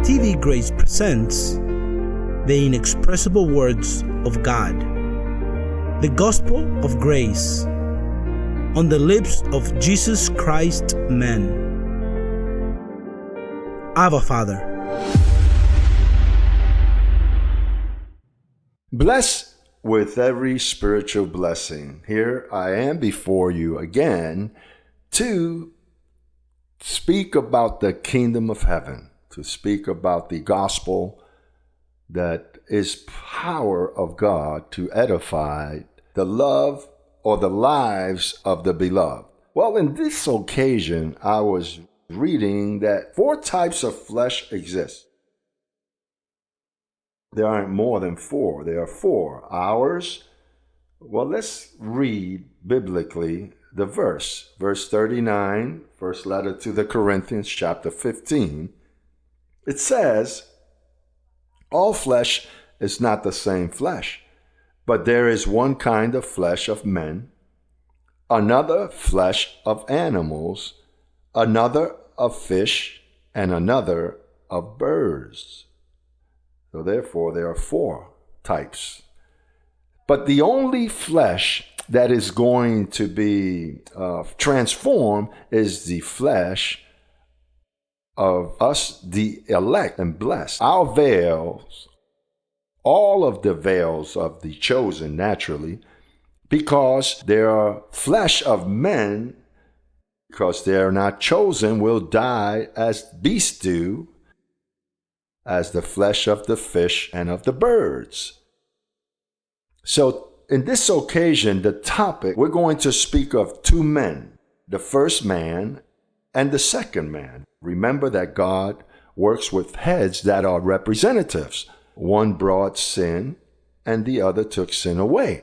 TVGrace presents the inexpressible words of God, the gospel of grace, on the lips of Jesus Christ man. Abba, Father. Blessed with every spiritual blessing, here I am before you again to speak about the kingdom of heaven, to speak about the gospel that is power of God to edify the love or the lives of the beloved. Well, in this occasion, I was reading that 4 types of flesh exist. There aren't more than 4. There are 4. Ours. Well, let's read biblically the verse. Verse 39, first letter to the Corinthians, chapter 15. It says, all flesh is not the same flesh, but there is one kind of flesh of men, another flesh of animals, another of fish, and another of birds. So therefore, there are 4 types. But the only flesh that is going to be transformed is the flesh of us, the elect and blessed. Our veils, all of the veils of the chosen naturally, because they are flesh of men, because they are not chosen, will die as beasts do, as the flesh of the fish and of the birds. So in this occasion, the topic, we're going to speak of 2 men, the first man and the second man. Remember that God works with heads that are representatives. One brought sin and the other took sin away.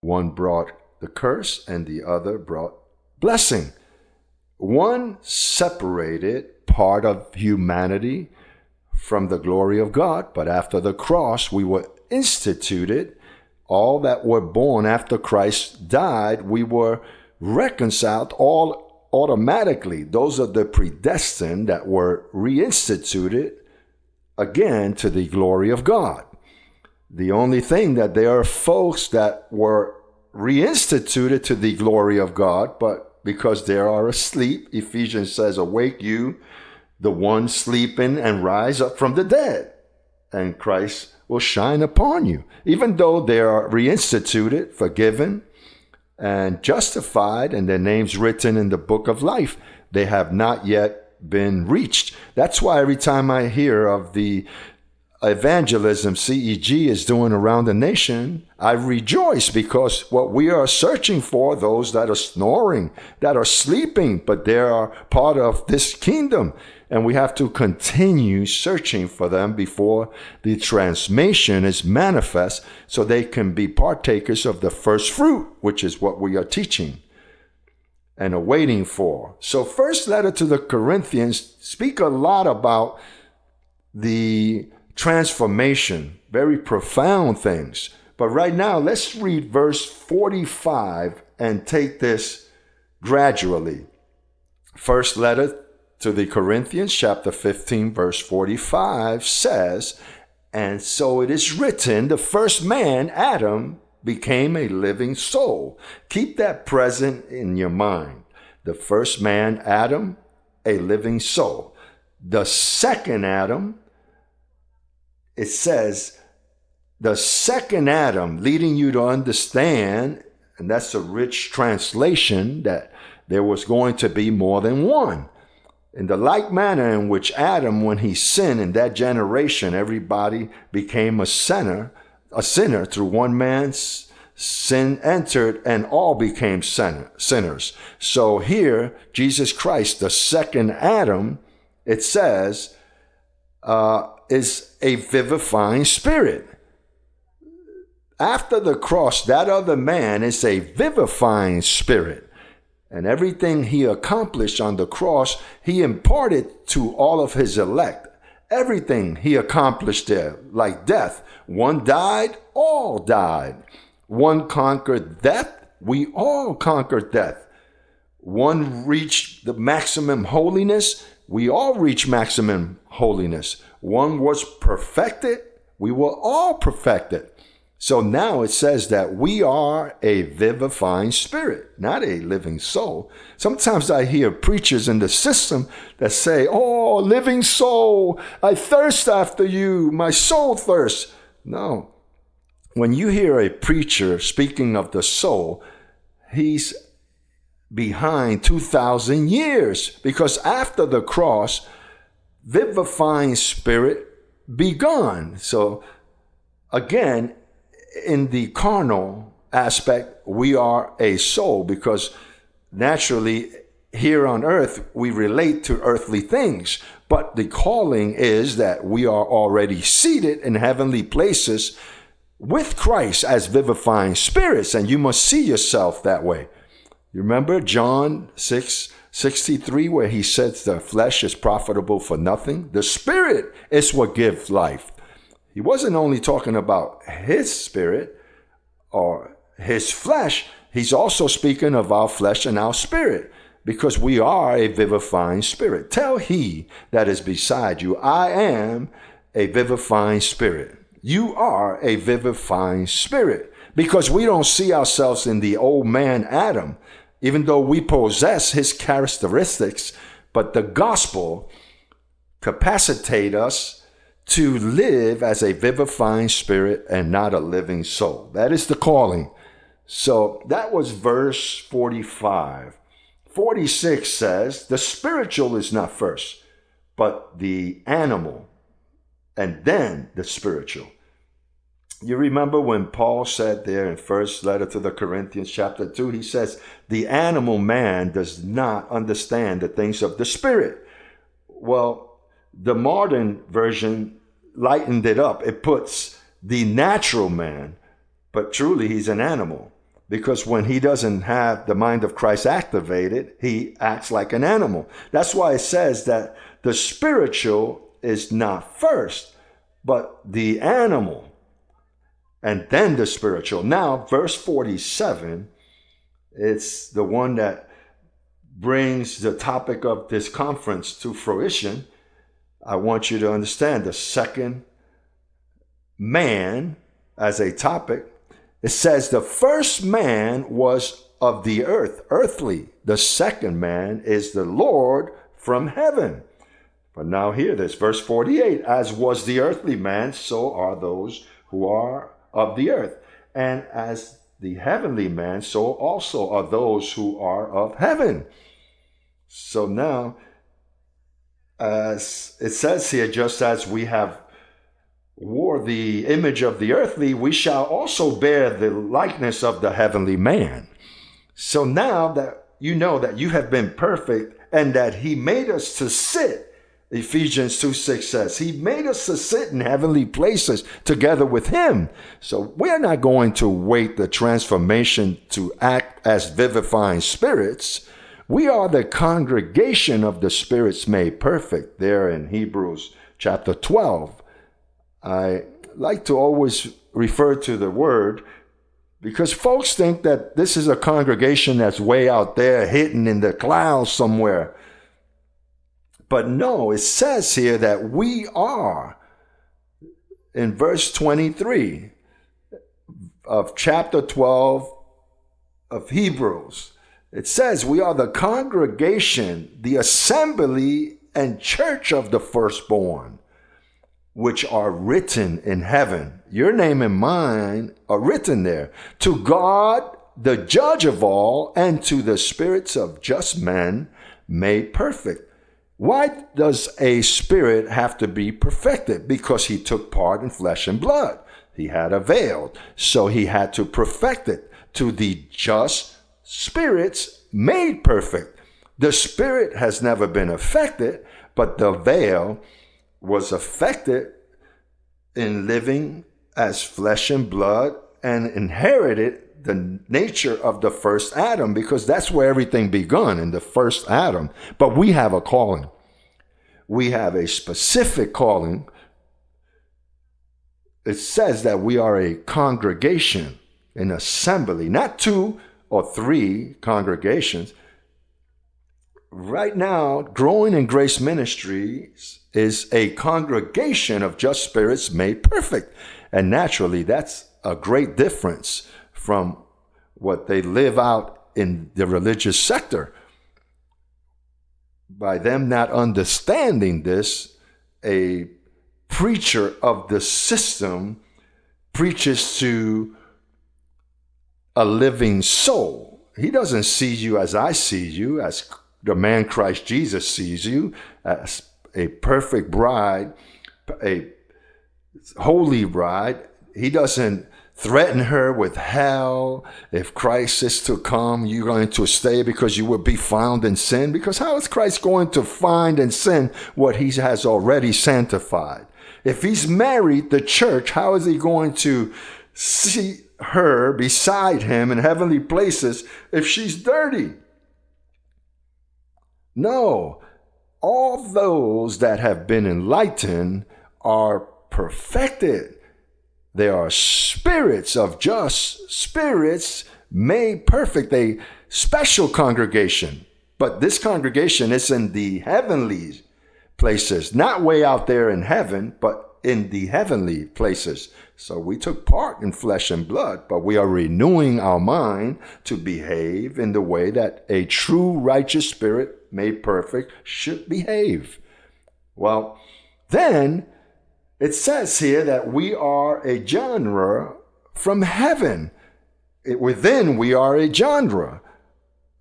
One brought the curse and the other brought blessing. One separated part of humanity from the glory of God, but after the cross, we were instituted. All that were born after Christ died, we were reconciled all automatically. Those are the predestined that were reinstituted again to the glory of God. The only thing that there are folks that were reinstituted to the glory of God, but because they are asleep, Ephesians says, awake you, the one sleeping, and rise up from the dead, and Christ will shine upon you. Even though they are reinstituted, forgiven, and justified, and their names written in the book of life, they have not yet been reached. That's why every time I hear of the evangelism CEG is doing around the nation, I rejoice, because what we are searching for, those that are snoring, that are sleeping, but they are part of this kingdom. And we have to continue searching for them before the transformation is manifest, so they can be partakers of the first fruit, which is what we are teaching and are waiting for. So first letter to the Corinthians speak a lot about the transformation, very profound things. But right now, let's read verse 45 and take this gradually. First letter to the Corinthians, chapter 15, verse 45 says, and so it is written, the first man, Adam, became a living soul. Keep that present in your mind. The first man, Adam, a living soul. The second Adam, it says, the second Adam, leading you to understand, and that's a rich translation, that there was going to be more than one. In the like manner in which Adam, when he sinned in that generation, everybody became a sinner through one man's sin entered, and all became sinners. So here, Jesus Christ, the second Adam, it says, is a vivifying spirit. After the cross, that other man is a vivifying spirit. And everything he accomplished on the cross, he imparted to all of his elect. Everything he accomplished there, like death. One died, all died. One conquered death, we all conquered death. One reached the maximum holiness, we all reach maximum holiness. One was perfected. We were all perfected. So now it says that we are a vivifying spirit, not a living soul. Sometimes I hear preachers in the system that say, oh, living soul, I thirst after you, my soul thirsts. No. When you hear a preacher speaking of the soul, he's behind 2,000 years, because after the cross, vivifying spirit begun. So again, in the carnal aspect, we are a soul, because naturally here on earth we relate to earthly things, but the calling is that we are already seated in heavenly places with Christ as vivifying spirits, and you must see yourself that way. You remember John 6:63, where he says the flesh is profitable for nothing? The spirit is what gives life. He wasn't only talking about his spirit or his flesh, he's also speaking of our flesh and our spirit, because we are a vivifying spirit. Tell he that is beside you, I am a vivifying spirit. You are a vivifying spirit, because we don't see ourselves in the old man Adam, even though we possess his characteristics, but the gospel capacitates us to live as a vivifying spirit and not a living soul. That is the calling. So that was verse 45. 46 says, the spiritual is not first, but the animal, and then the spiritual. You remember when Paul said there in first letter to the Corinthians chapter 2, he says, the animal man does not understand the things of the spirit. Well, the modern version lightened it up. It puts the natural man, but truly he's an animal, because when he doesn't have the mind of Christ activated, he acts like an animal. That's why it says that the spiritual is not first, but the animal, and then the spiritual. Now, verse 47, it's the one that brings the topic of this conference to fruition. I want you to understand the second man as a topic. It says the first man was of the earth, earthly. The second man is the Lord from heaven. But now hear this, verse 48, as was the earthly man, so are those who are of the earth. And as the heavenly man, so also are those who are of heaven. So now, as it says here, just as we have wore the image of the earthly, we shall also bear the likeness of the heavenly man. So now that you know that you have been perfect and that he made us to sit, Ephesians 2:6 says, he made us to sit in heavenly places together with him. So we're not going to wait the transformation to act as vivifying spirits. We are the congregation of the spirits made perfect, there in Hebrews chapter 12. I like to always refer to the word because folks think that this is a congregation that's way out there hidden in the clouds somewhere. But no, it says here that we are, in verse 23 of chapter 12 of Hebrews, it says we are the congregation, the assembly and church of the firstborn, which are written in heaven. Your name and mine are written there. To God, the judge of all, and to the spirits of just men made perfect. Why does a spirit have to be perfected? Because he took part in flesh and blood. He had a veil, so he had to perfect it. To the just spirits made perfect. The spirit has never been affected, but the veil was affected in living as flesh and blood and inherited the nature of the first Adam, because that's where everything begun, in the first Adam. But we have a calling. We have a specific calling. It says that we are a congregation, an assembly, not 2 or 3 congregations. right now, Growing in Grace Ministries is a congregation of just spirits made perfect. And naturally, that's a great difference from what they live out in the religious sector. By them not understanding this, a preacher of the system preaches to a living soul. He doesn't see you as I see you, as the man Christ Jesus sees you, as a perfect bride, a holy bride. He doesn't threaten her with hell. If Christ is to come, you're going to stay because you will be found in sin. Because how is Christ going to find in sin what he has already sanctified? If he's married the church, how is he going to see her beside him in heavenly places if she's dirty? No, all those that have been enlightened are perfected. They are spirits of just spirits made perfect, a special congregation. But this congregation is in the heavenly places, not way out there in heaven, but in the heavenly places. So we took part in flesh and blood, but we are renewing our mind to behave in the way that a true righteous spirit made perfect should behave. Well, then it says here that we are a genre from heaven. Within, we are a genre.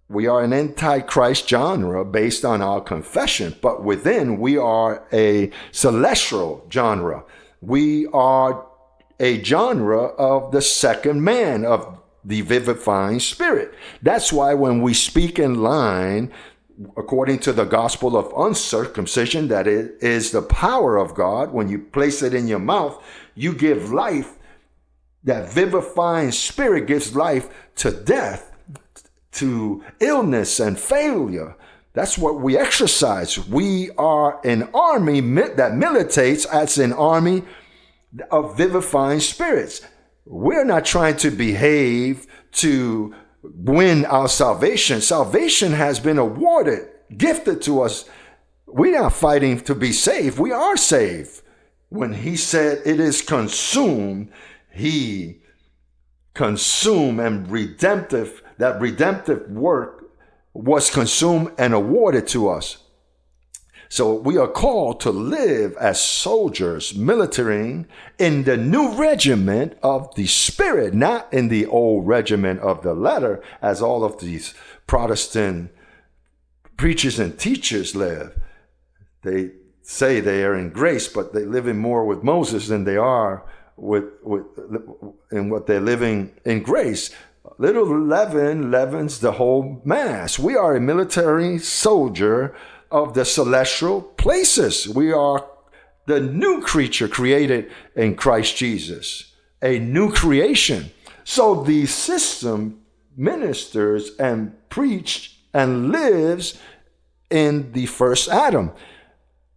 We are an antichrist genre based on our confession, but within, we are a celestial genre. We are a genre of the second man, of the vivifying spirit. That's why when we speak in line, according to the gospel of uncircumcision, that it is the power of God, when you place it in your mouth, you give life. That vivifying spirit gives life to death, to illness and failure. That's what we exercise. We are an army that militates as an army of vivifying spirits. We're not trying to behave to win our salvation. Salvation has been awarded, gifted to us. We're not fighting to be saved. We are saved. When he said it is consumed, he consumed and that redemptive work was consumed and awarded to us. So we are called to live as soldiers, militarying in the new regiment of the Spirit, not in the old regiment of the letter, as all of these Protestant preachers and teachers live. They say they are in grace, but they live in more with Moses than they are in what they're living in grace. Little leaven leavens the whole mass. We are a military soldier of the celestial places. We are the new creature created in Christ Jesus, a new creation. So the system ministers and preached and lives in the first Adam.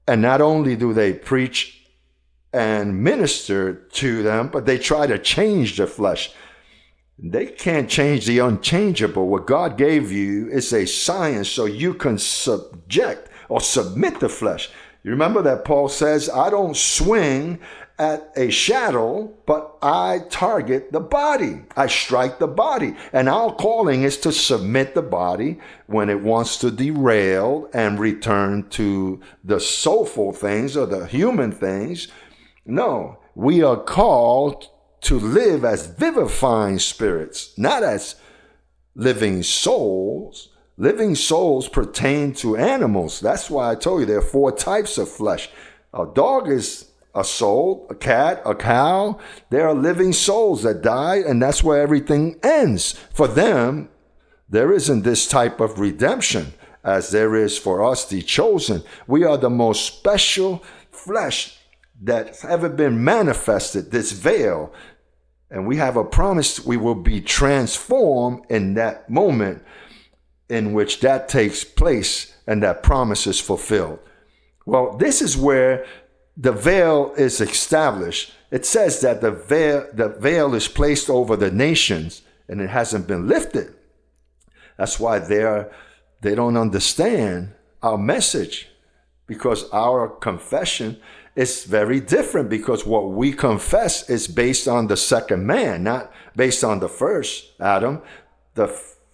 And not only do they preach and minister to them, but they try to change the flesh. They can't change the unchangeable. What God gave you is a science so you can subject or submit the flesh. You remember that Paul says, I don't swing at a shadow, but I target the body. I strike the body. And our calling is to submit the body when it wants to derail and return to the soulful things or the human things. No, we are called to live as vivifying spirits, not as living souls. Living souls pertain to animals. That's why I told you there are 4 types of flesh. A dog is a soul, a cat, a cow. There are living souls that die, and that's where everything ends. For them, there isn't this type of redemption as there is for us, the chosen. We are the most special flesh that's ever been manifested, this veil. And we have a promise we will be transformed in that moment in which that takes place and that promise is fulfilled. Well, this is where the veil is established. It says that the veil is placed over the nations and it hasn't been lifted. That's why they're they don't understand our message, because our confession is very different, because what we confess is based on the second man, not based on the first Adam. The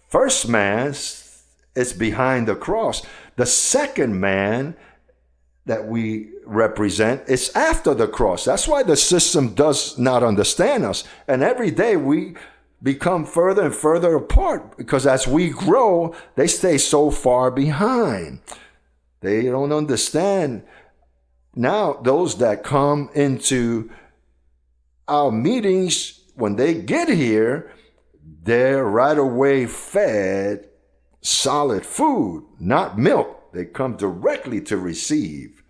first man is behind the cross. The second man that we represent is after the cross. That's why the system does not understand us. And every day we become further and further apart, because as we grow, they stay so far behind. They don't understand. Now, those that come into our meetings, when they get here, they're right away fed solid food, not milk. They come directly to receive.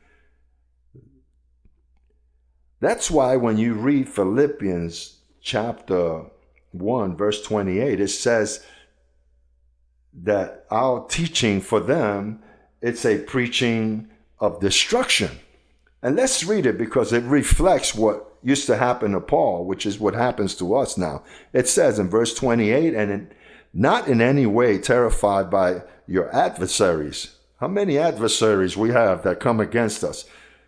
That's why when you read Philippians chapter 1, verse 28, it says that our teaching for them, it's a preaching of destruction. And let's read it, because it reflects what used to happen to Paul, which is what happens to us now. It says in verse 28, not in any way terrified by your adversaries. How many adversaries we have that come against us?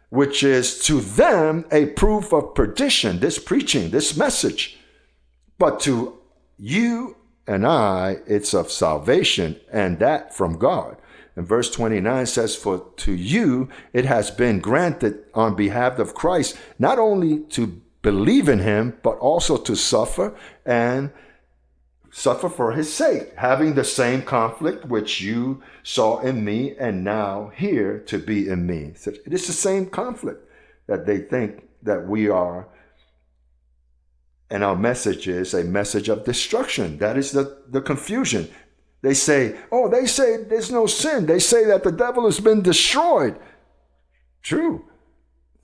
Which is to them a proof of perdition, this preaching, this message. But to you and I, it's of salvation, and that from God. And verse 29 says, for to you it has been granted on behalf of Christ, not only to believe in him, but also to suffer, and suffer for his sake, having the same conflict which you saw in me and now here to be in me. So it is the same conflict that they think that we are. And our message is a message of destruction. That is the confusion. They say there's no sin. They say that the devil has been destroyed. True.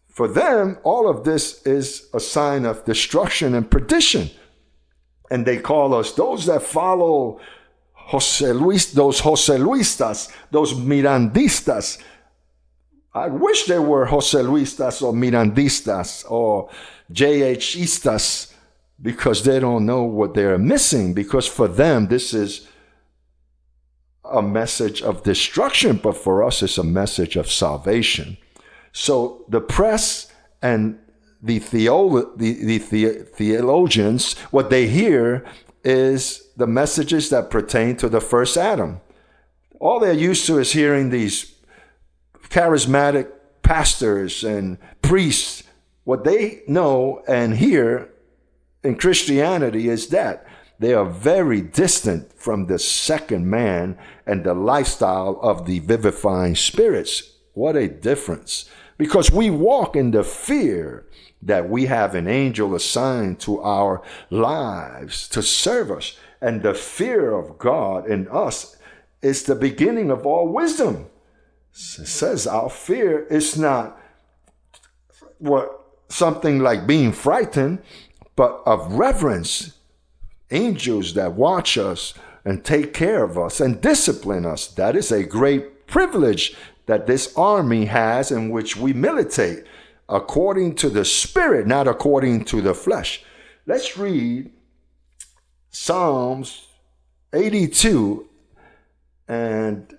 For them, all of this is a sign of destruction and perdition. And they call us, those that follow those Joseluistas, those Mirandistas. I wish they were Joseluistas or Mirandistas or JHistas, because they don't know what they're missing, because for them this is a message of destruction, but for us it's a message of salvation. So the press and the theologians, what they hear is the messages that pertain to the first Adam. All they're used to is hearing these charismatic pastors and priests. What they know and hear in Christianity is that they are very distant from the second man and the lifestyle of the vivifying spirits. What a difference. Because we walk in the fear that we have an angel assigned to our lives to serve us. And the fear of God in us is the beginning of all wisdom. It says our fear is not something like being frightened, but of reverence. Angels that watch us and take care of us and discipline us. That is a great privilege that this army has, in which we militate according to the Spirit, not according to the flesh. Let's read Psalms 82, and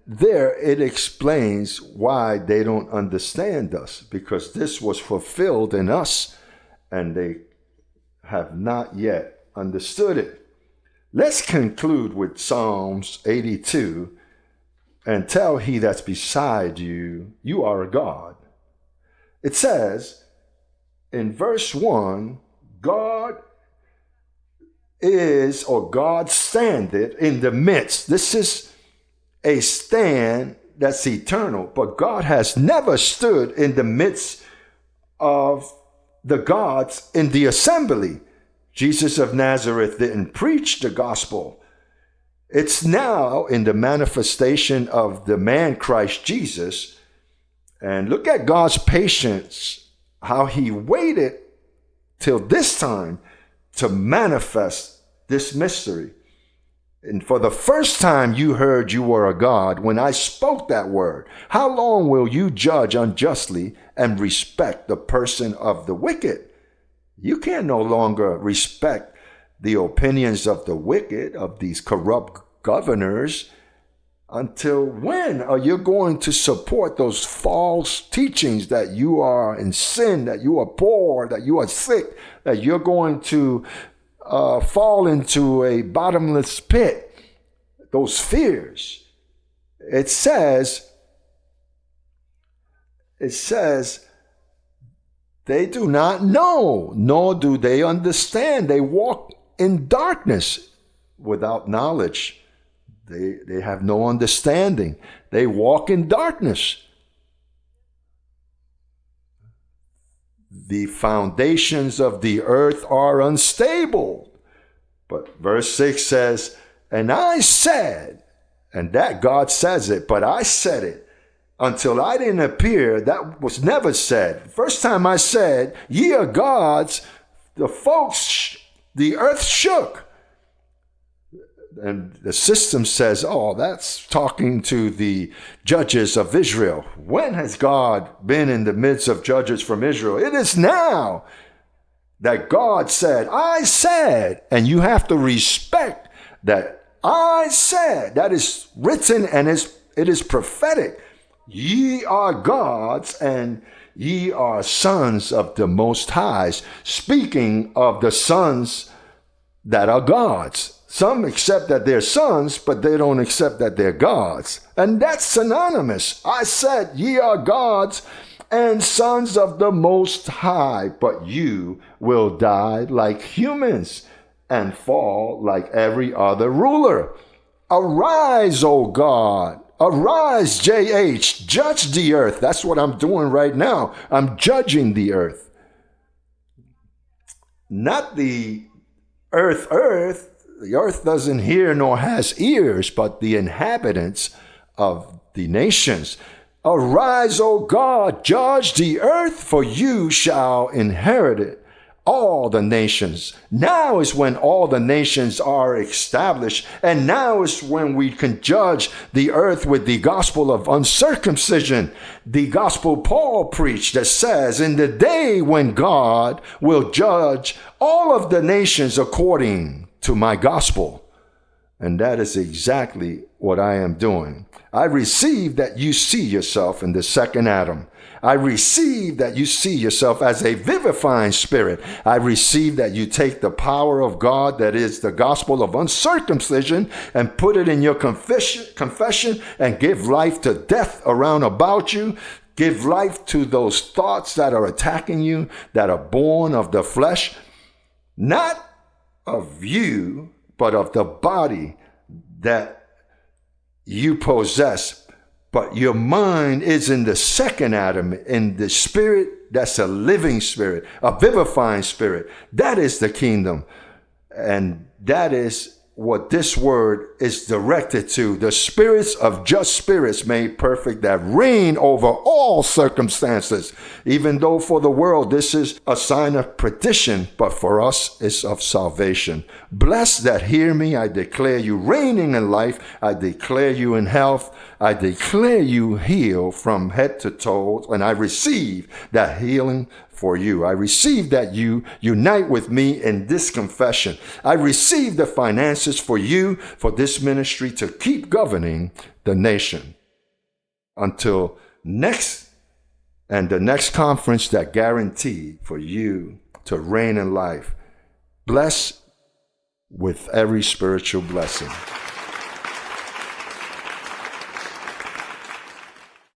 there it explains why they don't understand us, because this was fulfilled in us and they have not yet understood it. Let's conclude with Psalms 82, and tell he that's beside you, you are a God. It says in verse 1, God is, or God standeth in the midst. This is a stand that's eternal, but God has never stood in the midst of the gods in the assembly. Jesus of Nazareth didn't preach the gospel. It's now in the manifestation of the man Christ Jesus. And look at God's patience, how he waited till this time to manifest this mystery. And for the first time you heard you were a God when I spoke that word. How long will you judge unjustly and respect the person of the wicked? You can no longer respect the opinions of the wicked, of these corrupt governors, Until when are you going to support those false teachings that you are in sin, that you are poor, that you are sick, that you're going to fall into a bottomless pit? Those fears. It says, they do not know, nor do they understand. They walk in darkness without knowledge. They have no understanding. They walk in darkness. The foundations of the earth are unstable. But verse 6 says, and I said, and that God says it, but I said it. Until I didn't appear, that was never said. First time I said, ye are gods, the earth shook. And the system says, oh, that's talking to the judges of Israel. When has God been in the midst of judges from Israel? It is now that God said, I said, and you have to respect that I said. That is written and it is prophetic. Ye are gods and ye are sons of the Most High. Speaking of the sons that are gods. Some accept that they're sons, but they don't accept that they're gods. And that's synonymous. I said, ye are gods and sons of the Most High, but you will die like humans and fall like every other ruler. Arise, O God. Arise, JH. Judge the earth. That's what I'm doing right now. I'm judging the earth. Not the earth. The earth doesn't hear nor has ears, but the inhabitants of the nations. Arise, O God, judge the earth, for you shall inherit it. All the nations. Now is when all the nations are established, and now is when we can judge the earth with the gospel of uncircumcision. The gospel Paul preached that says, in the day when God will judge all of the nations according to my gospel. And that is exactly what I am doing. I receive that you see yourself in the second Adam. I receive that you see yourself as a vivifying spirit. I receive that you take the power of God, that is the gospel of uncircumcision, and put it in your confession and give life to death around about you. Give life to those thoughts that are attacking you, that are born of the flesh, not of you, but of the body that you possess. But your mind is in the second Adam, in the spirit that's a living spirit, a vivifying spirit. That is the kingdom. And that is what this word is directed to. The spirits of just spirits made perfect that reign over all circumstances. Even though for the world this is a sign of perdition, but for us it's of salvation. Blessed that hear me, I declare you reigning in life. I declare you in health. I declare you healed from head to toe, and I receive that healing for you. I receive that you unite with me in this confession. I receive the finances for you, for this ministry to keep governing the nation until the next conference that guaranteed for you to reign in life. Bless with every spiritual blessing.